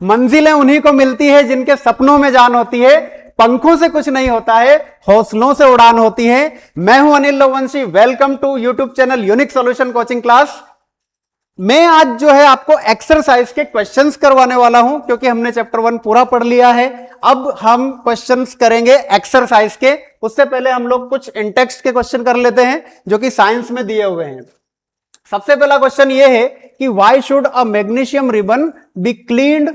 मंजिलें उन्हीं को मिलती है जिनके सपनों में जान होती है, पंखों से कुछ नहीं होता है, हौसलों से उड़ान होती है। मैं हूं Anil Lowanshi, welcome to YouTube channel unique solution coaching class. मैं आज जो है आपको एक्सरसाइज के क्वेश्चंस करवाने वाला हूं, क्योंकि हमने चैप्टर 1 पूरा पढ़ लिया है। अब हम क्वेश्चंस करेंगे एक्सरसाइज के। उससे पहले हम लोग कुछ इंटेक्स्ट के क्वेश्चन कर लेते हैं जो कि साइंस में दिए हुए हैं। सबसे पहला क्वेश्चन ये है कि why should a magnesium ribbon be cleaned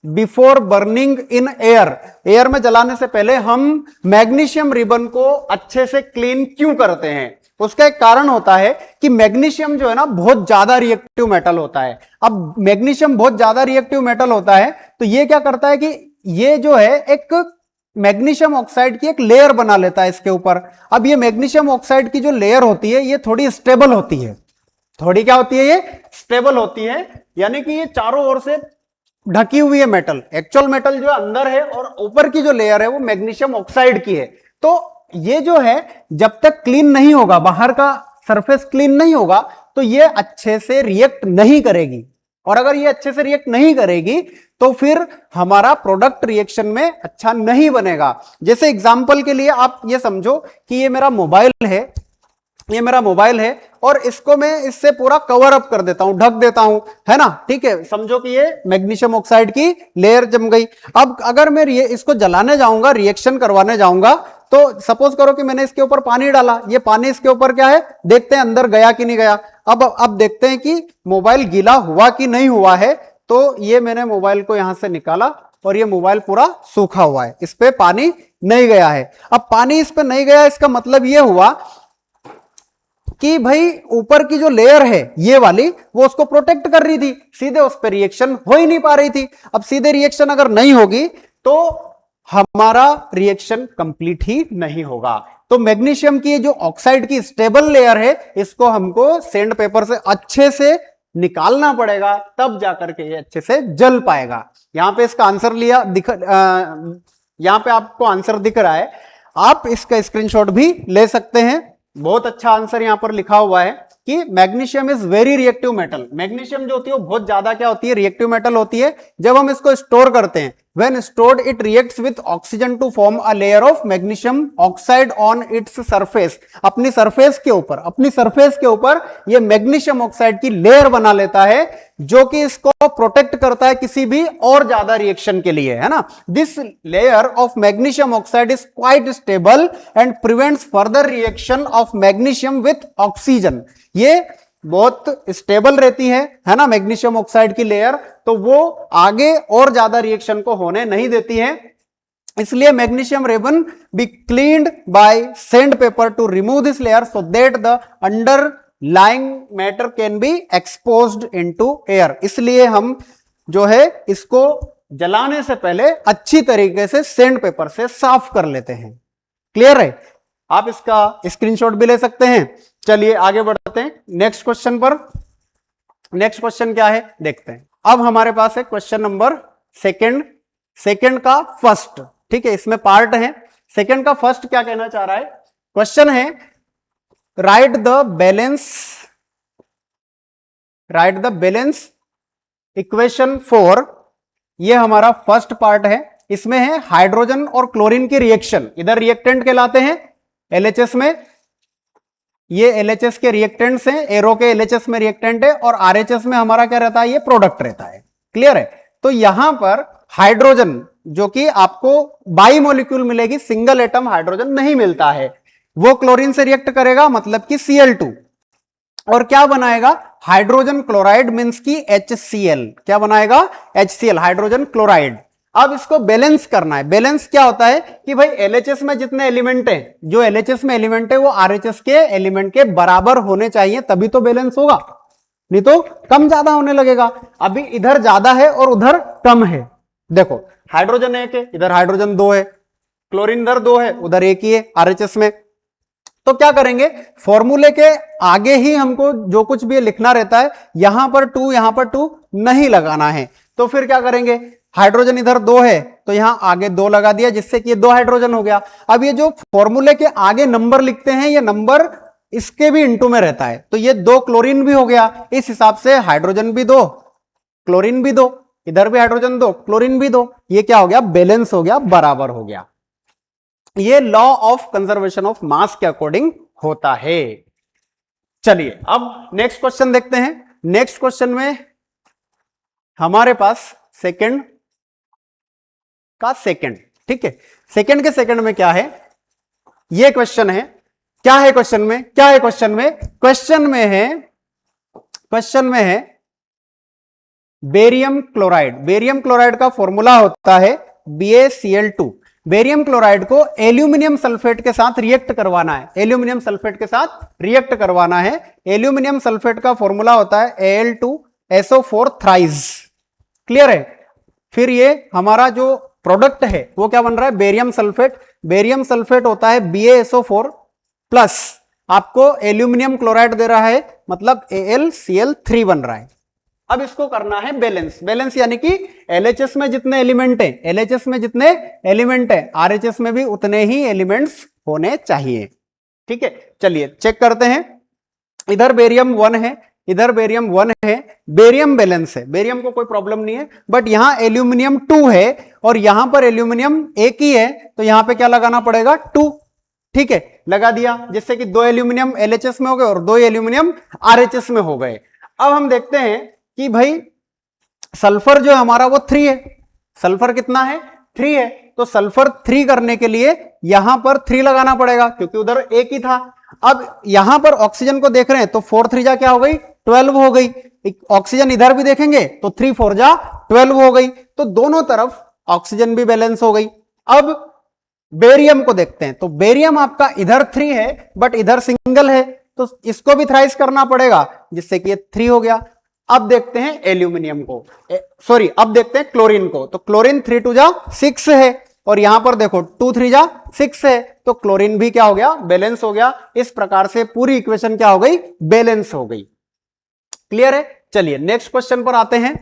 before burning in air. Air में जलाने से पहले हम मैग्नीशियम रिबन को अच्छे से क्लीन क्यों करते हैं? उसका एक कारण होता है कि मैग्नीशियम जो है ना बहुत ज्यादा रिएक्टिव मेटल होता है। अब मैग्नीशियम बहुत ज्यादा रिएक्टिव मेटल होता है तो ये क्या करता है कि ये जो है एक मैग्नीशियम ऑक्साइड की एक लेयर बना लेता है इसके ऊपर। अब ये मैग्नीशियम ऑक्साइड की जो लेयर होती है ये थोड़ी स्टेबल होती है। थोड़ी क्या होती है? ये स्टेबल होती है, यानी कि ये चारों ओर से ढकी हुई है मेटल। एक्चुअल मेटल जो अंदर है और ऊपर की जो लेयर है वो मैग्नीशियम ऑक्साइड की है। तो ये जो है जब तक क्लीन नहीं होगा, बाहर का सरफेस क्लीन नहीं होगा, तो ये अच्छे से रिएक्ट नहीं करेगी। और अगर ये अच्छे से रिएक्ट नहीं करेगी तो फिर हमारा प्रोडक्ट रिएक्शन में अच्छा नहीं बनेगा। जैसे एग्जांपल के लिए आप ये समझो कि ये मेरा मोबाइल है, ये मेरा मोबाइल है और इसको मैं इससे पूरा कवर अप कर देता हूं, ढक देता हूं, है ना? ठीक है, समझो कि ये मैग्नीशियम ऑक्साइड की लेयर जम गई। अब अगर मैं इसको जलाने जाऊंगा, रिएक्शन करवाने जाऊंगा, तो सपोज करो कि मैंने इसके ऊपर पानी डाला। ये पानी इसके ऊपर क्या है, देखते हैं अंदर गया कि नहीं गया। अब देखते हैं कि मोबाइल गीला हुआ कि नहीं हुआ है। तो ये मैंने मोबाइल को यहां से निकाला और ये मोबाइल पूरा सूखा हुआ है, इस पे पानी नहीं गया है। अब पानी इस पे नहीं गया, इसका मतलब ये हुआ कि भाई ऊपर की जो लेयर है ये वाली, वो उसको प्रोटेक्ट कर रही थी, सीधे उस पर रिएक्शन हो ही नहीं पा रही थी। अब सीधे रिएक्शन अगर नहीं होगी तो हमारा रिएक्शन कंप्लीट ही नहीं होगा। तो मैग्नीशियम की जो ऑक्साइड की स्टेबल लेयर है, इसको हमको सैंड पेपर से अच्छे से निकालना पड़ेगा, तब जाकर के ये अच्छे से जल पाएगा। यहां पे इसका आंसर यहां पे आपको आंसर दिख रहा है, आप इसका स्क्रीनशॉट भी ले सकते हैं। बहुत अच्छा आंसर यहां पर लिखा हुआ है कि magnesium is very reactive metal. Magnesium जो होती है वो बहुत ज्यादा क्या होती है, रिएक्टिव मेटल होती है। जब हम इसको स्टोर करते हैं, when stored it reacts with oxygen to form a layer of magnesium oxide on its surface. अपनी सरफेस के ऊपर ये मैग्नीशियम ऑक्साइड की लेयर बना लेता है, जो कि इसको प्रोटेक्ट करता है किसी भी और ज्यादा रिएक्शन के लिए, है ना? This layer of magnesium oxide is quite stable and prevents further reaction of magnesium with oxygen. ये बहुत स्टेबल रहती है ना, मैग्नीशियम ऑक्साइड की लेयर, तो वो आगे और ज्यादा रिएक्शन को होने नहीं देती है। इसलिए magnesium ribbon be cleaned by sand paper to remove this layer so that the underlying matter can be exposed into air. इसलिए हम जो है इसको जलाने से पहले अच्छी तरीके से सैंड पेपर से साफ कर लेते हैं। क्लियर है? आप इसका स्क्रीनशॉट भी ले सकते हैं। चलिए आगे बढ़ते हैं नेक्स्ट क्वेश्चन पर। नेक्स्ट क्वेश्चन क्या है देखते हैं। अब हमारे पास है क्वेश्चन नंबर सेकंड का फर्स्ट। ठीक है, इसमें पार्ट है। सेकंड का फर्स्ट क्या कहना चाह रहा है? क्वेश्चन है right the balance equation for. ये हमारा फर्स्ट पार्ट है। इसमें है हाइड्रोजन और क्लोरीन की रिएक्शन। इधर रिएक्टेंट कहलाते हैं एलएचएस में, ये एलएचएस के रिएक्टेंट्स हैं, एरो के एलएचएस में रिएक्टेंट है, और आरएचएस में हमारा क्या रहता है, ये प्रोडक्ट रहता है। क्लियर है? तो यहां पर हाइड्रोजन जो कि आपको बाई मॉलिक्यूल मिलेगी, सिंगल एटम हाइड्रोजन नहीं मिलता है, वो क्लोरीन से रिएक्ट करेगा, मतलब कि Cl2, और क्या बनाएगा? हाइड्रोजन क्लोराइड मींस की HCl। क्या बनाएगा? HCl, hydrogen chloride. अब इसको बैलेंस करना है। बैलेंस क्या होता है कि भाई एलएचएस में जितने एलिमेंट हैं, जो एलएचएस में एलिमेंट है वो आरएचएस के एलिमेंट के बराबर होने चाहिए, तभी तो बैलेंस होगा, नहीं तो कम ज्यादा होने लगेगा। अभी इधर ज्यादा है और उधर कम है। देखो हाइड्रोजन 1 है, इधर हाइड्रोजन 2 है, क्लोरीन इधर 2 है, उधर 1 ही है आरएचएस में। तो क्या करेंगे, फॉर्मूले के आगे ही हमको जो कुछ भी लिखना रहता है, यहां पर 2 नहीं लगाना है। तो फिर क्या करेंगे, हाइड्रोजन इधर 2 है तो यहां आगे 2 लगा दिया, जिससे कि ये 2 हाइड्रोजन हो गया। अब ये जो फॉर्मूले के आगे नंबर लिखते हैं, ये नंबर इसके भी इंटू में रहता है, तो ये 2 क्लोरीन भी हो गया। इस हिसाब से हाइड्रोजन भी 2, क्लोरीन भी 2, इधर भी हाइड्रोजन दो, क्लोरीन भी दो, ये क्या हो गया, बैलेंस हो गया, बराबर हो गया। ये law of conservation of mass के अकॉर्डिंग होता है। चलिए अब नेक्स्ट क्वेश्चन देखते हैं। नेक्स्ट क्वेश्चन में हमारे पास सेकंड का सेकंड, ठीक है, सेकंड के सेकंड में क्या है, ये क्वेश्चन है। क्या है क्वेश्चन में, क्या है क्वेश्चन में, क्वेश्चन में है बेरियम क्लोराइड। बेरियम क्लोराइड का फॉर्मूला होता है BaCl2। बेरियम क्लोराइड को एल्यूमिनियम सल्फेट के साथ रिएक्ट करवाना है, एल्यूमिनियम सल्फेट के साथ रिएक्ट करवाना है। एल्यूमिनियम सल्फेट का फॉर्मूला होता है Al2SO4 थ्राइस, क्लियर है। फिर ये हमारा जो प्रोडक्ट है वो क्या बन रहा है, बेरियम सल्फेट। बेरियम सल्फेट होता है BaSO4 प्लस आपको एल्यूमिनियम क्लोराइड दे रहा है, मतलब AlCl3 बन रहा है। अब इसको करना है बैलेंस। बैलेंस यानी कि LHS में जितने एलिमेंट हैं, LHS में जितने एलिमेंट हैं, RHS में भी उतने ही एलिमेंट्स होने चाहिए, ठीक है। चलिए चेक करते हैं। इधर बेरियम 1 है, इधर बेरियम 1 है, बेरियम बैलेंस है, बेरियम को कोई प्रॉब्लम नहीं है। बट यहां एल्यूमिनियम 2 है और यहां पर एल्यूमिनियम एक ही है, तो यहां पे क्या लगाना पड़ेगा, 2, ठीक है, लगा दिया, जिससे कि 2 एल्यूमिनियम LHS में हो गए और 2 एल्यूमिनियम RHS में हो गए। अब हम देखते हैं कि भाई सल्फर जो हमारा वो 3 है, सल्फर कितना है, 3 है, तो सल्फर 3 करने के लिए यहां पर 3 लगाना पड़ेगा क्योंकि उधर एक ही था। अब यहां पर ऑक्सीजन को देख रहे हैं तो 4 3 जा क्या हो गई, 12 हो गई। ऑक्सीजन इधर भी देखेंगे तो 3 4 जा 12 हो गई, तो दोनों तरफ ऑक्सीजन भी बैलेंस हो गई। अब बेरियम को देखते हैं तो बेरियम आपका इधर 3 है बट इधर सिंगल है, तो इसको भी थ्राइस करना पड़ेगा, जिससे कि ये 3 हो गया। अब देखते हैं एल्यूमिनियम को, सॉरी अब देखते हैं क्लोरीन को, तो क्लोरीन 3 2 जा 6 है और यहां पर देखो 2 3 जा 6 है, तो क्लोरीन भी क्या हो गया, बैलेंस हो गया। इस प्रकार से पूरी इक्वेशन क्या हो गई, बैलेंस हो गई, क्लियर है। चलिए नेक्स्ट क्वेश्चन पर आते हैं।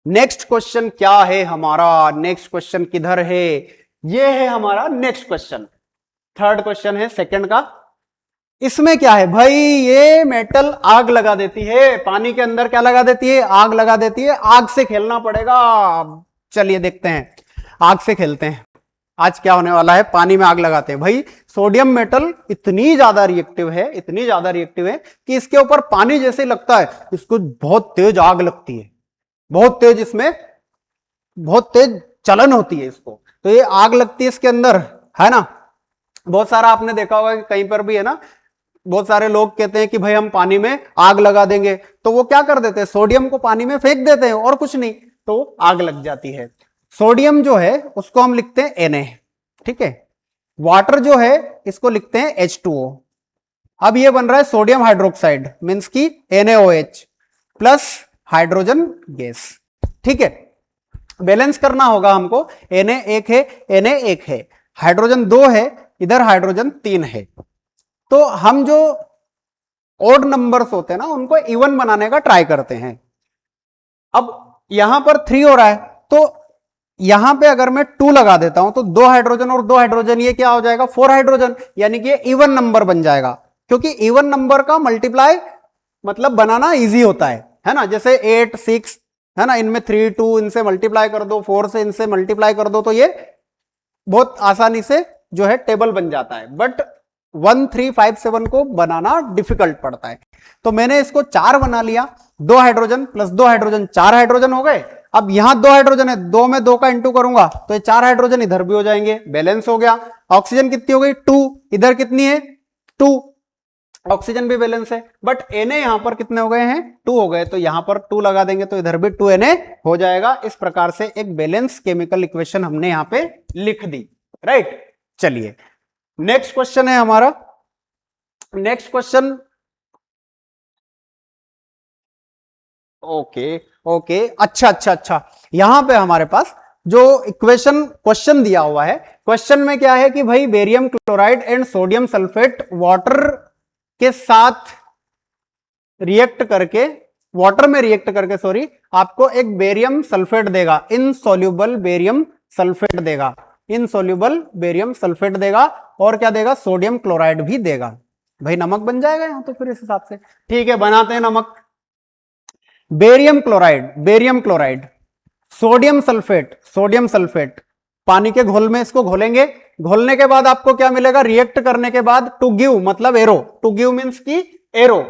नेक्स्ट क्वेश्चन क्या है हमारा, नेक्स्ट क्वेश्चन किधर है, ये है हमारा नेक्स्ट क्वेश्चन, थर्ड क्वेश्चन है सेकंड का। इसमें क्या है भाई, ये मेटल आग लगा देती है, पानी के अंदर क्या लगा देती है, आग लगा देती है, आग से खेलना पड़ेगा। चलिए देखते हैं, आग से खेलते हैं, आज क्या होने वाला है, पानी में आग लगाते हैं। भाई सोडियम मेटल इतनी ज्यादा रिएक्टिव है, इतनी ज्यादा रिएक्टिव है कि इसके ऊपर पानी जैसे लगता है, इसको बहुत तेज आग लगती है, बहुत तेज, इसमें बहुत तेज चलन होती है इसको, तो ये आग लगती है इसके अंदर, है ना। बहुत सारा आपने देखा होगा कि कहीं पर भी है ना, बहुत सारे लोग कहते हैं कि भाई हम पानी में आग लगा देंगे, तो वो क्या कर देते हैं, सोडियम को पानी में फेंक देते हैं और कुछ नहीं, तो आग लग जाती है। सोडियम जो है उसको हम लिखते हैं Na, ठीक है। वाटर जो है इसको लिखते हैं H2O। अब ये बन रहा है सोडियम हाइड्रोक्साइड, मींस की NaOH प्लस हाइड्रोजन गैस, ठीक है। बैलेंस करना होगा हमको, Na 1 है, Na 1 है, हाइड्रोजन 2 है, इधर हाइड्रोजन 3 है, तो हम जो ऑड नंबर्स होते हैं ना उनको इवन बनाने का ट्राई करते हैं। अब यहां पर 3 हो रहा है, तो यहां पे अगर मैं 2 लगा देता हूं तो 2 हाइड्रोजन और 2 हाइड्रोजन, ये क्या हो जाएगा, 4 हाइड्रोजन, यानी कि ये इवन नंबर बन जाएगा, क्योंकि इवन नंबर का मल्टीप्लाई मतलब बनाना इजी होता है ना। जैसे 8 6 है ना, इनमें 3 2 इनसे मल्टीप्लाई कर दो, 4 से इनसे मल्टीप्लाई कर दो, तो ये बहुत आसानी से जो है टेबल बन जाता है। बट 1 3 5 7 को बनाना डिफिकल्ट पड़ता है, तो मैंने इसको 4 बना लिया, 2 हाइड्रोजन प्लस 2 हाइड्रोजन, 4 हाइड्रोजन हो गए। अब यहां 2 हाइड्रोजन है, 2 में 2 का इंटू करूंगा तो ये 4 हाइड्रोजन इधर भी हो जाएंगे, बैलेंस हो गया। ऑक्सीजन कितनी हो गई, 2, इधर कितनी है 2, ऑक्सीजन भी बैलेंस है। बट Na यहां पर कितने हो गए हैं, 2 हो गए, तो यहां पर 2 लगा देंगे तो इधर भी 2Na हो जाएगा। इस प्रकार से एक बैलेंस केमिकल इक्वेशन हमने यहां पे लिख दी, राइट। चलिए नेक्स्ट क्वेश्चन है हमारा, नेक्स्ट क्वेश्चन, ओके, अच्छा, यहां पे हमारे पास जो इक्वेशन क्वेश्चन दिया हुआ है, क्वेश्चन में क्या है कि भाई barium chloride and sodium sulphate water के साथ रिएक्ट करके, वाटर में रिएक्ट करके सॉरी, आपको एक बेरियम सल्फेट देगा, इनसॉल्युबल बेरियम सल्फेट देगा, इनसॉल्युबल बेरियम सल्फेट देगा, और क्या देगा, सोडियम क्लोराइड भी देगा। भाई नमक बन जाएगा यहां तो फिर इस हिसाब से, ठीक है, बनाते हैं नमक। Barium chloride, sodium sulphate, sodium sulphate, पानी के घोल में इसको घोलेंगे, घोलने के बाद आपको क्या मिलेगा, रिएक्ट करने के बाद टू गिव मतलब एरो, टू गिव मींस की arrow,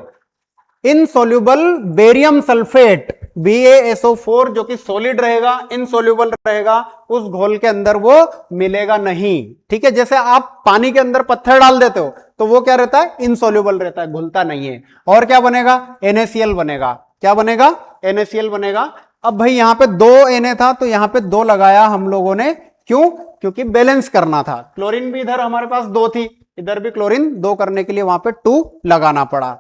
insoluble barium sulphate BaSO4 जो कि सॉलिड रहेगा, इनसोल्यूबल रहेगा, उस घोल के अंदर वो मिलेगा नहीं। ठीक है, जैसे आप पानी के अंदर पत्थर डाल देते हो तो वो क्या रहता है, इनसोल्यूबल रहता है, घुलता नहीं है। और क्या बनेगा, NaCl बनेगा। क्या बनेगा, NaCl बनेगा। अब भाई यहां पे 2 Na था तो यहां पे 2 लगाया हम लोगों ने, क्यों, क्योंकि बैलेंस करना था। क्लोरीन भी इधर हमारे पास 2 थी, इधर भी क्लोरीन 2 करने के लिए वहां पे 2 लगाना पड़ा।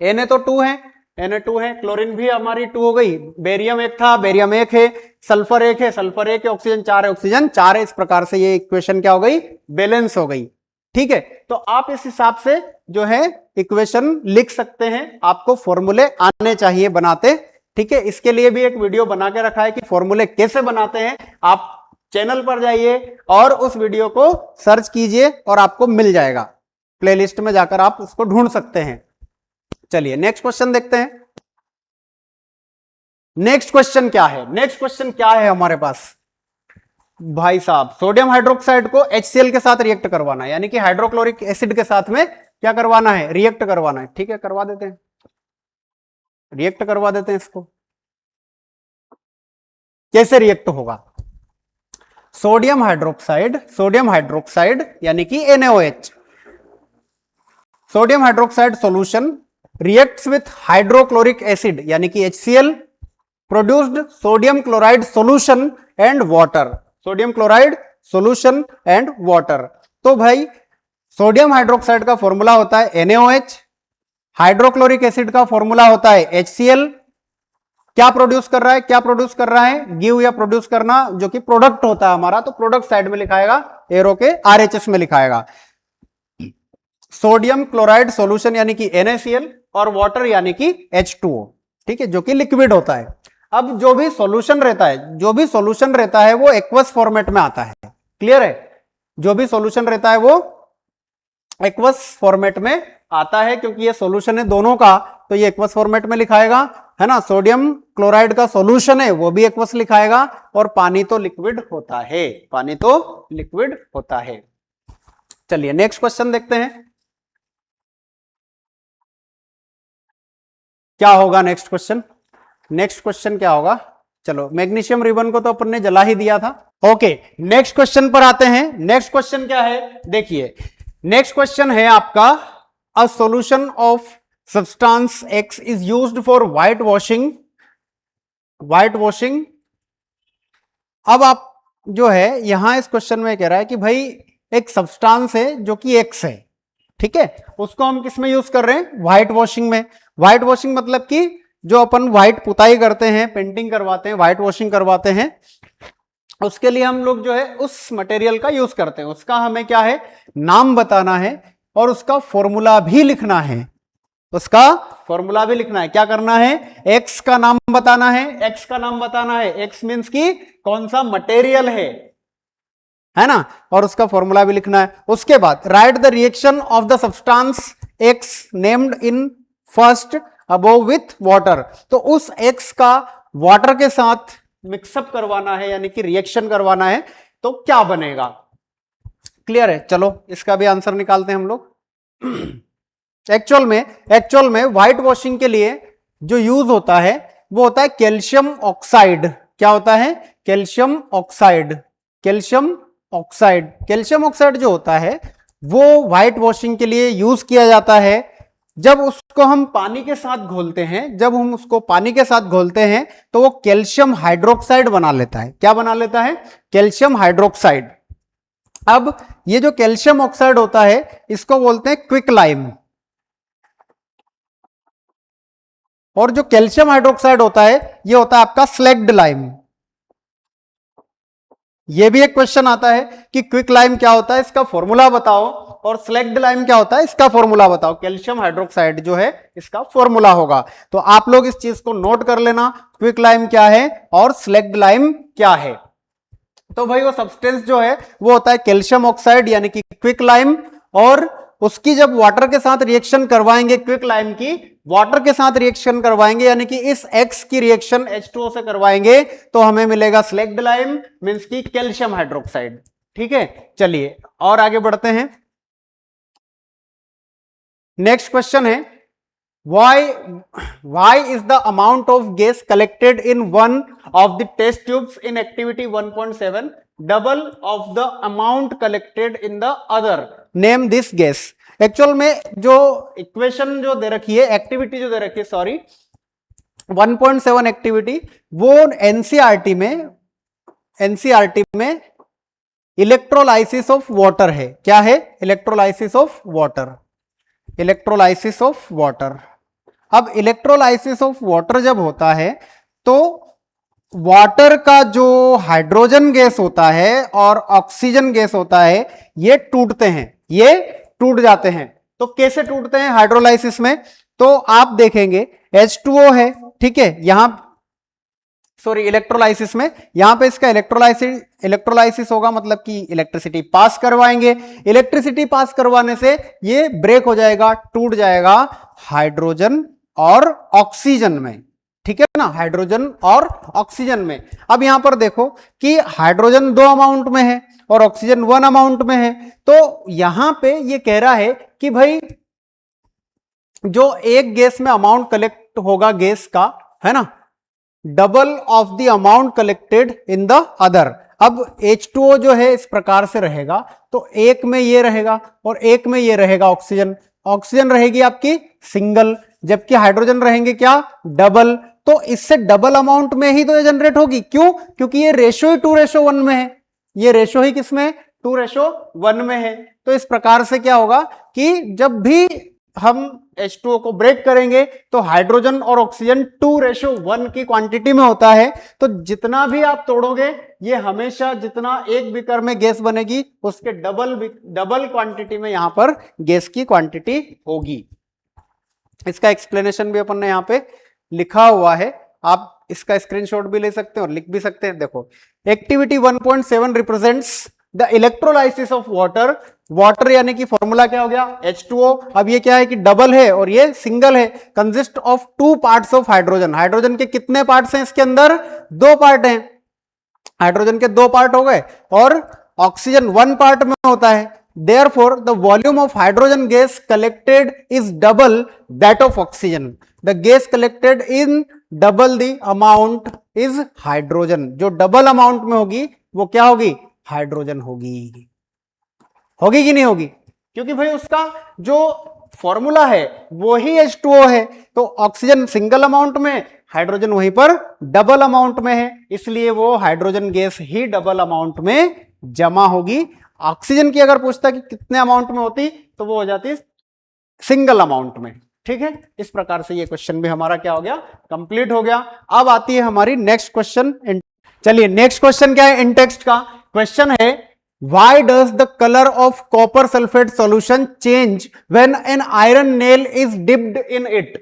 Na तो 2 है, Na2 है, क्लोरीन भी हमारी 2 हो गई, बेरियम 1 था, बेरियम 1 है, सल्फर 1 है, सल्फर 1 है, ऑक्सीजन 4 है, ऑक्सीजन 4 है। इस प्रकार से ये इक्वेशन क्या हो गई, बैलेंस हो गई। ठीक है, तो आप इस हिसाब से जो है इक्वेशन लिख सकते हैं, आपको फॉर्मूले आने चाहिए बनाते। ठीक है, इसके लिए भी एक वीडियो बना के रखा है कि फॉर्मूले कैसे बनाते हैं। आप चैनल पर जाइए और उस वीडियो को सर्च कीजिए और आपको मिल जाएगा, प्लेलिस्ट में जाकर आप उसको ढूंढ सकते हैं। चलिए नेक्स्ट क्वेश्चन देखते हैं। नेक्स्ट क्वेश्चन क्या है, नेक्स्ट क्वेश्चन क्या है हमारे पास, भाई साहब सोडियम हाइड्रोक्साइड को HCl के साथ रिएक्ट करवाना है, यानी कि हाइड्रोक्लोरिक एसिड के साथ में क्या करवाना है, रिएक्ट करवाना है। ठीक है, करवा देते हैं, रिएक्ट करवा देते हैं इसको। कैसे रिएक्ट होगा, सोडियम हाइड्रोक्साइड यानी कि NaOH, sodium hydroxide solution reacts with hydrochloric acid यानी कि HCl, produced sodium chloride solution and water, sodium chloride solution and water. तो भाई सोडियम हाइड्रोक्साइड का फॉर्मूला होता है NaOH, हाइड्रोक्लोरिक एसिड का फॉर्मूला होता है HCl। क्या प्रोड्यूस कर रहा है, क्या प्रोड्यूस कर रहा है, गिव या प्रोड्यूस करना, जो कि प्रोडक्ट होता है हमारा, तो प्रोडक्ट साइड में लिखाएगा, एरो के RHS में लिखाएगा। सोडियम क्लोराइड सॉल्यूशन यानी कि NaCl और वाटर यानी कि H2O। ठीक है, जो कि लिक्विड होता है। अब जो भी सॉल्यूशन रहता है वो एक्वस फॉर्मेट में आता है। क्लियर है, जो भी सॉल्यूशन रहता है वो एक्वस फॉर्मेट में आता है, क्योंकि ये सॉल्यूशन है दोनों का, तो ये एक्वस फॉर्मेट में लिखाएगा, है ना। सोडियम क्लोराइड का सॉल्यूशन है वो भी एक्वस लिखाएगा, और पानी तो लिक्विड होता है, पानी तो लिक्विड होता है। चलिए नेक्स्ट क्वेश्चन देखते हैं, क्या होगा नेक्स्ट क्वेश्चन। नेक्स्ट क्वेश्चन क्या होगा, चलो मैग्नीशियम रिबन को तो अपन ने जला ही दिया था। ओके, नेक्स्ट क्वेश्चन पर आते हैं। नेक्स्ट क्वेश्चन क्या है, देखिए नेक्स्ट क्वेश्चन है आपका, a solution of substance X is used for white washing. अब आप जो है यहां इस क्वेश्चन में कह रहा है कि भाई एक सब्सटेंस है जो कि X है, ठीक है, उसको हम किस में यूज कर रहे हैं, व्हाइट वॉशिंग में। व्हाइट वॉशिंग मतलब कि जो अपन व्हाइट पुताई करते हैं, पेंटिंग करवाते हैं, व्हाइट वॉशिंग करवाते हैं, उसके लिए हम लोग जो है उस मटेरियल का यूज करते हैं। उसका हमें क्या है, नाम बताना है और उसका फॉर्मूला भी लिखना है, उसका फॉर्मूला भी लिखना है। क्या करना है, एक्स का नाम बताना है, एक्स का नाम बताना है, एक्स मींस की कौन सा मटेरियल है ना, और उसका फॉर्मूला भी लिखना है। उसके बाद right the reaction of the substance x named in first above with water. तो उस एक्स का वाटर के साथ मिक्सअप करवाना है, यानी कि रिएक्शन करवाना है, तो क्या बनेगा। क्लियर है, चलो इसका भी आंसर निकालते हैं हम लोग। एक्चुअल में व्हाइट वॉशिंग के लिए जो यूज होता है वो होता है कैल्शियम ऑक्साइड। क्या होता है, कैल्शियम ऑक्साइड। कैल्शियम ऑक्साइड जो होता है वो व्हाइट वॉशिंग के लिए यूज किया जाता है। जब उसको हम पानी के साथ घोलते हैं, तो वो कैल्शियम हाइड्रोक्साइड बना लेता है। क्या बना लेता है, कैल्शियम हाइड्रोक्साइड। अब ये जो कैल्शियम ऑक्साइड होता है इसको बोलते हैं क्विक लाइम, और जो कैल्शियम हाइड्रोक्साइड होता है ये होता है आपका स्लैग्ड लाइम। ये भी एक क्वेश्चन आता है कि क्विक लाइम क्या होता है, इसका फॉर्मूला बताओ, और स्लैग्ड लाइम क्या होता है, इसका फॉर्मूला बताओ। कैल्शियम हाइड्रोक्साइड जो है इसका फॉर्मूला होगा, तो आप लोग इस चीज को नोट कर लेना, क्विक लाइम क्या है और स्लैग्ड लाइम क्या है। तो भाई वो सब्सटेंस जो है वो होता है कैल्शियम ऑक्साइड यानी कि क्विक लाइम, और उसकी जब वाटर के साथ रिएक्शन करवाएंगे, क्विक लाइम की वाटर के साथ रिएक्शन करवाएंगे, यानी कि इस X की रिएक्शन H2O से करवाएंगे, तो हमें मिलेगा स्लेक्ड लाइम, मींस की कैल्शियम हाइड्रोक्साइड। ठीक है, चलिए और आगे बढ़ते हैं। नेक्स्ट क्वेश्चन है, why is the amount of gas collected in one of the test tubes in activity 1.7 double of the amount collected in the other? Name this gas. Actual में जो इक्वेशन जो दे रखी है, एक्टिविटी जो दे रखी है, sorry 1.7 activity, वो NCERT में इलेक्ट्रोलाइसिस ऑफ वाटर है। क्या है? Electrolysis of water, electrolysis of water. अब इलेक्ट्रोलाइसिस ऑफ वाटर जब होता है तो वाटर का जो हाइड्रोजन गैस होता है और ऑक्सीजन गैस होता है, ये टूटते हैं, ये टूट जाते हैं। तो कैसे टूटते हैं हाइड्रोलाइसिस में? तो आप देखेंगे H2O है, ठीक है, यहां सॉरी इलेक्ट्रोलाइसिस में, यहां पे इसका इलेक्ट्रोलाइसिस होगा, मतलब कि इलेक्ट्रिसिटी पास करवाएंगे। इलेक्ट्रिसिटी पास करवाने से ये ब्रेक हो जाएगा, टूट जाएगा हाइड्रोजन और ऑक्सीजन में। ठीक है ना, हाइड्रोजन और ऑक्सीजन में। अब यहां पर देखो कि हाइड्रोजन 2 अमाउंट में है और ऑक्सीजन 1 अमाउंट में है, तो यहां पे ये कह रहा है कि भाई जो एक गैस में अमाउंट कलेक्ट होगा गैस का, है ना, double of the amount collected in the other. अब H2O जो है इस प्रकार से रहेगा, तो एक में ये रहेगा और एक में ये रहेगा ऑक्सीजन। ऑक्सीजन रहेगी आपकी सिंगल, जबकि हाइड्रोजन रहेंगे क्या? डबल। तो इससे डबल अमाउंट में ही तो ये जनरेट होगी। क्यों? क्योंकि ये रेशो ही 2:1 में है, ये रेशो ही किसमें? 2:1 में है। तो इस प्रकार से क्या होगा कि जब भी हम H2O को ब्रेक करेंगे तो हाइड्रोजन और ऑक्सीजन 2:1 की क्वांटिटी में होता है। तो जितना भी आप तोड़ोगे, ये हमेशा जितना एक बीकर में गैस बनेगी उसके डबल क्वांटिटी में यहां पर गैस की क्वांटिटी होगी। इसका एक्सप्लेनेशन भी अपन ने यहां पे लिखा हुआ है, आप इसका स्क्रीनशॉट भी ले सकते हैं और लिख भी सकते हैं। देखो, activity 1.7 represents the electrolysis of water. Water यानी कि फॉर्मूला क्या हो गया? H2O। अब ये क्या है कि डबल है और ये सिंगल है। Consist of 2 parts of hydrogen. Hydrogen के कितने पार्ट्स हैं इसके अंदर? 2 पार्ट हैं। हाइड्रोजन के 2 पार्ट हो गए और ऑक्सीजन 1 पार्ट में होता है। Therefore, the volume of hydrogen gas collected is double that of oxygen. The gas collected in double the amount is hydrogen. जो डबल अमाउंट में होगी वो क्या होगी? हाइड्रोजन होगी। होगी कि नहीं होगी? क्योंकि भाई उसका जो फॉर्मूला है वो ही H2O है, तो ऑक्सीजन सिंगल अमाउंट में, हाइड्रोजन वहीं पर डबल अमाउंट में है, इसलिए वो हाइड्रोजन गैस ही डबल अमाउंट में जमा होगी। ऑक्सीजन की अगर पूछता कि कितने अमाउंट में होती, तो वो हो जाती सिंगल अमाउंट में। ठीक है, इस प्रकार से ये क्वेश्चन भी हमारा क्या हो गया? कंप्लीट हो गया। अब आती है हमारी नेक्स्ट क्वेश्चन। चलिए, नेक्स्ट क्वेश्चन क्या है इन टेक्स्ट का? क्वेश्चन है, why does the color of copper sulfate solution change when an iron nail is dipped in it?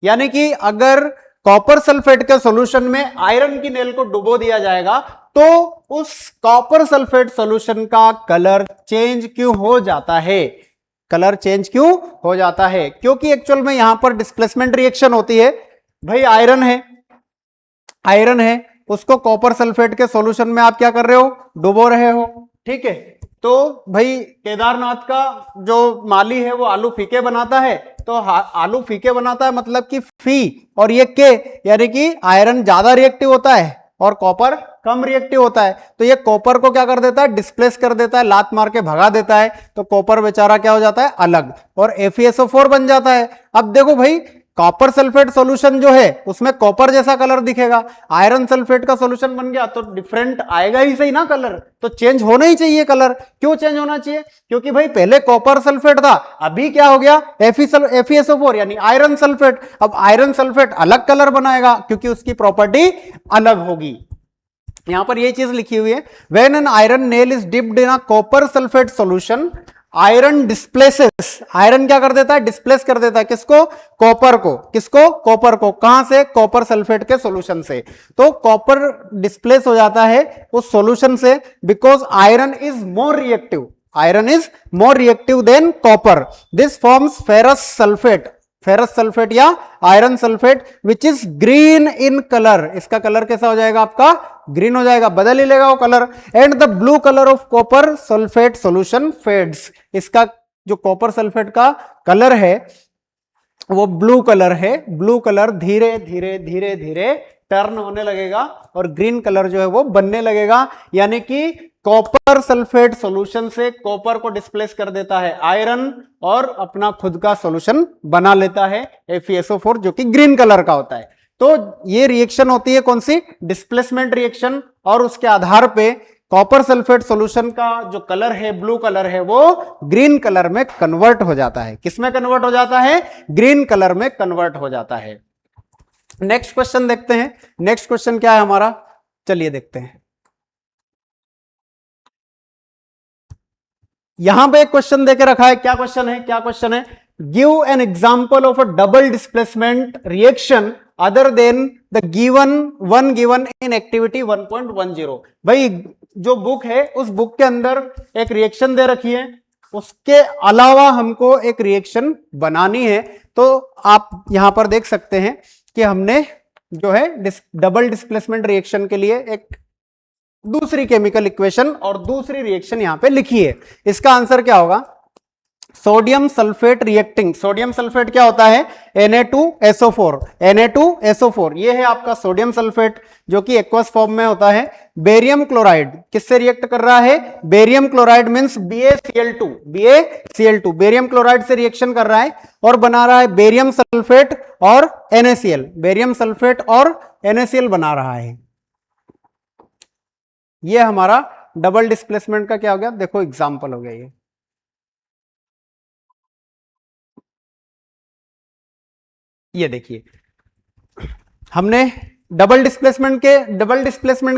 यानी कि अगर कॉपर सल्फेट के सॉल्यूशन में आयरन की नेल को डुबो दिया जाएगा तो उस कॉपर सल्फेट सॉल्यूशन का कलर चेंज क्यों हो जाता है? कलर चेंज क्यों हो जाता है? क्योंकि एक्चुअल में यहां पर डिस्प्लेसमेंट रिएक्शन होती है। भाई आयरन है, उसको कॉपर सल्फेट के सॉल्यूशन में आप क्या कर रहे हो? डुबो रहे हो। ठीक है, तो भाई केदारनाथ का जो माली है वो आलू फीके बनाता है, तो आलू फीके बनाता है मतलब कि फी और ये के, यानी कि आयरन ज्यादा रिएक्टिव होता है और कॉपर कम रिएक्टिव होता है। तो ये कॉपर को क्या कर देता है? डिस्प्लेस कर देता है, लात मार के भगा देता है। तो कॉपर बेचारा क्या हो जाता है? अलग, और FeSO4 बन जाता है। अब देखो भाई, कॉपर सल्फेट सॉल्यूशन जो है उसमें कॉपर जैसा कलर दिखेगा, आयरन सल्फेट का सॉल्यूशन बन गया तो डिफरेंट आएगा ही सही ना कलर, तो चेंज होना ही चाहिए कलर। क्यों चेंज होना चाहिए? क्योंकि भाई पहले कॉपर सल्फेट था, अभी क्या हो गया? FeSO4 यानी आयरन सल्फेट। अब आयरन सल्फेट अलग कलर बनाएगा क्योंकि उसकी प्रॉपर्टी अलग होगी। यहां पर ये चीज लिखी हुई है, when an iron nail is dipped in a copper sulphate solution, iron displaces. Iron क्या कर देता है? डिस्प्लेस कर देता है किसको? कॉपर को। किसको? कॉपर को। कहां से? कॉपर सल्फेट के सॉल्यूशन से। तो कॉपर डिस्प्लेस हो जाता है उस सॉल्यूशन से, because iron is more reactive. Iron is more reactive than copper. This forms ferrous sulfate या iron sulphate which is green in colour. इसका कलर कैसा हो जाएगा आपका? ग्रीन हो जाएगा, बदल ही लेगा वो colour. And the blue colour of copper sulphate solution fades. इसका जो कॉपर सल्फेट का कलर है वो ब्लू कलर है. ब्लू कलर धीरे धीरे धीरे धीरे टर्न होने लगेगा और ग्रीन कलर जो है वो बनने लगेगा. यानी कि कॉपर सल्फेट सॉल्यूशन से कॉपर को डिस्प्लेस कर देता है आयरन और अपना खुद का सॉल्यूशन बना लेता है FeSO4 जो कि ग्रीन कलर का होता है. तो ये रिएक्शन होती है कौन सी? Displacement reaction. और उसके आधार पे कॉपर सल्फेट सॉल्यूशन का जो कलर है, ब्लू कलर है, वो ग्रीन कलर में कन्वर्ट हो जाता है. किसमें कन्वर्ट हो जाता है? ग्रीन कलर में कन्वर्ट हो जाता है. नेक्स्ट क्वेश्चन देखते हैं. नेक्स्ट क्वेश्चन क्या है हमारा? चलिए देखते हैं. यहां पे एक क्वेश्चन देके रखा है. क्या क्वेश्चन है? क्या क्वेश्चन है? Give an example of a double displacement reaction other than the given in activity 1.10. भाई जो बुक है उस बुक के अंदर एक रिएक्शन दे रखी है, उसके अलावा हमको एक रिएक्शन बनानी है. तो आप यहां पर देख सकते हैं कि हमने जो है डबल डिस्प्लेसमेंट रिएक्शन के लिए एक दूसरी केमिकल इक्वेशन और दूसरी रिएक्शन यहां पे लिखी है. इसका आंसर क्या होगा? Sodium sulphate reacting. Sodium sulphate क्या होता है? Na2SO4. Na2SO4 ये है आपका सोडियम सल्फेट जो कि एक्वस फॉर्म में होता है. बेरियम क्लोराइड किससे रिएक्ट कर रहा है? Barium chloride means BaCl2. Barium chloride से रिएक्शन कर रहा है और बना रहा है बेरियम सल्फेट और NaCl. बेरियम सल्फेट और NaCl बना रहा है. ये हमारा डबल डिस्प्लेसमेंट का क्या हो गया? देखो एग्जांपल हो गया ये देखिए. हमने डबल डिस्प्लेसमेंट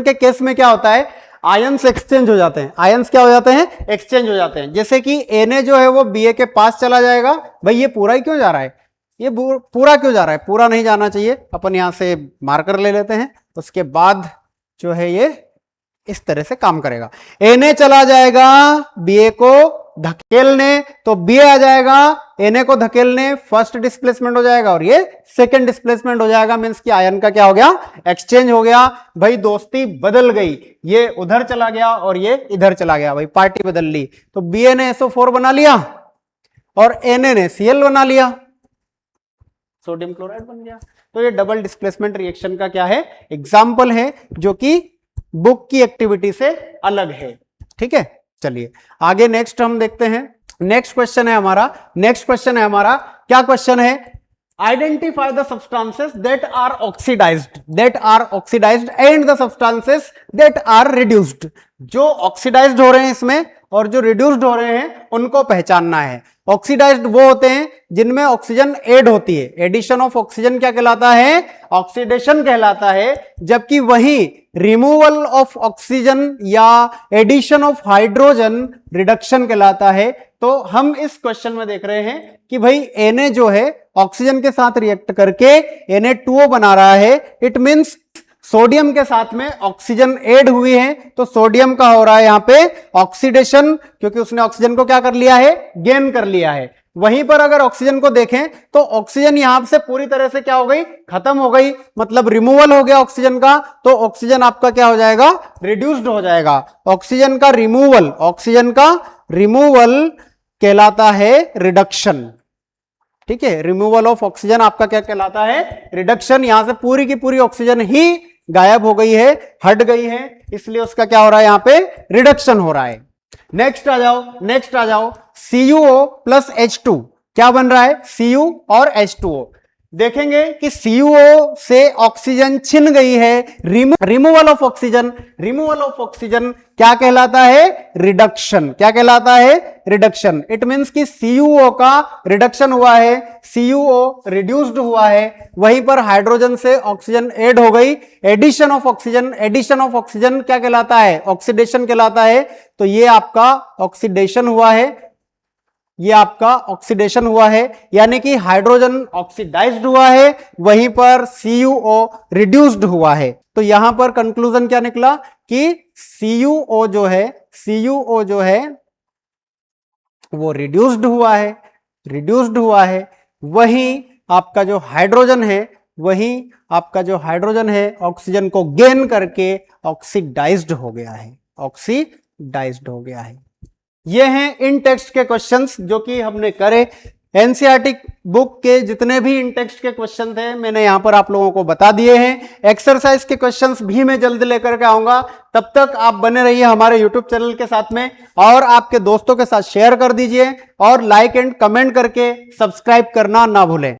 के केस में क्या होता है? आयंस एक्सचेंज हो जाते हैं. आयंस क्या हो जाते हैं? एक्सचेंज हो जाते हैं. जैसे कि Na जो है वो Ba के पास चला जाएगा. भाई ये पूरा ही क्यों जा रहा है? ये पूरा क्यों जा रहा है? पूरा नहीं जाना चाहिए. अपन यहां से मार्कर ले लेते हैं. उसके बाद जो है ये इस तरह से काम करेगा. Na चला जाएगा Ba को धकेलने, तो Ba आ जाएगा Na को धकेलने. फर्स्ट डिस्प्लेसमेंट हो जाएगा और ये सेकंड डिस्प्लेसमेंट हो जाएगा. मींस कि आयन का क्या हो गया? एक्सचेंज हो गया. भाई दोस्ती बदल गई. ये उधर चला गया और ये इधर चला गया. भाई पार्टी बदल ली. तो Ba ने SO4 बना लिया और Na ने Cl बना लिया. सोडियम क्लोराइड बन गया. तो ये डबल डिस्प्लेसमेंट रिएक्शन का क्या है? एग्जाम्पल है जो कि बुक की एक्टिविटी से अलग है. ठीक है, चलिए आगे नेक्स्ट हम देखते हैं. नेक्स्ट क्वेश्चन है हमारा. क्या क्वेश्चन है? Identify the substances that are oxidised and the substances that are reduced. जो ऑक्सीडाइज्ड हो रहे हैं इसमें और जो रिड्यूस्ड हो रहे हैं उनको पहचानना है. ऑक्सीडाइज्ड वो होते हैं जिनमें ऑक्सीजन ऐड होती है. एडिशन ऑफ ऑक्सीजन क्या कहलाता है? ऑक्सीडेशन कहलाता है. जबकि वही रिमूवल ऑफ ऑक्सीजन या एडिशन ऑफ हाइड्रोजन रिडक्शन कहलाता है. तो हम इस क्वेश्चन में देख रहे हैं कि भाई Na जो है ऑक्सीजन के साथ रिएक्ट करके Na2O बना रहा है. इट मींस सोडियम के साथ में ऑक्सीजन ऐड हुई है. तो सोडियम का हो रहा है यहां पे ऑक्सीडेशन, क्योंकि उसने ऑक्सीजन को क्या कर लिया है? गेन कर लिया है. वहीं पर अगर ऑक्सीजन को देखें तो ऑक्सीजन यहां से पूरी तरह से क्या हो गई? खत्म हो गई. मतलब रिमूवल हो गया ऑक्सीजन का. तो ऑक्सीजन आपका क्या हो जाएगा? रिड्यूस्ड हो जाएगा. ऑक्सीजन का रिमूवल कहलाता है रिडक्शन. ठीक है, रिमूवल ऑफ ऑक्सीजन आपका क्या कहलाता है? रिडक्शन. यहां से पूरी की पूरी ऑक्सीजन ही गायब हो गई है, हट गई है, इसलिए उसका क्या हो रहा है? यहां पे रिडक्शन हो रहा है. नेक्स्ट आ जाओ. CuO प्लस H2 क्या बन रहा है? Cu और H2O. देखेंगे कि CuO से ऑक्सीजन छिन गई है. रिमूवल ऑफ ऑक्सीजन क्या कहलाता है? रिडक्शन. क्या कहलाता है? रिडक्शन. इट मींस कि CuO का रिडक्शन हुआ है, CuO रिड्यूस्ड हुआ है. वहीं पर हाइड्रोजन से ऑक्सीजन ऐड हो गई. एडिशन ऑफ ऑक्सीजन क्या कहलाता है? ऑक्सीडेशन कहलाता है. तो ये आपका ऑक्सीडेशन हुआ है. यानी कि हाइड्रोजन ऑक्सीडाइज्ड हुआ है, वहीं पर CuO रिड्यूस्ड हुआ है. तो यहां पर कंक्लूजन क्या निकला कि CuO जो है वो रिड्यूस्ड हुआ है। वहीं आपका जो हाइड्रोजन है ऑक्सीजन को गेन करके ऑक्सीडाइज्ड हो गया है। ये हैं इन टेक्स्ट के क्वेश्चंस जो कि हमने करे। एनसीईआरटी बुक के जितने भी इन टेक्स्ट के क्वेश्चन थे मैंने यहां पर आप लोगों को बता दिए हैं। एक्सरसाइज के क्वेश्चंस भी मैं जल्द लेकर के आऊंगा। तब तक आप बने रहिए हमारे यूट्यूब चैनल के साथ में और आपके दोस्तों के साथ शेयर कर दीजिए और लाइक एंड कमेंट करके सब्सक्राइब करना ना भूलें।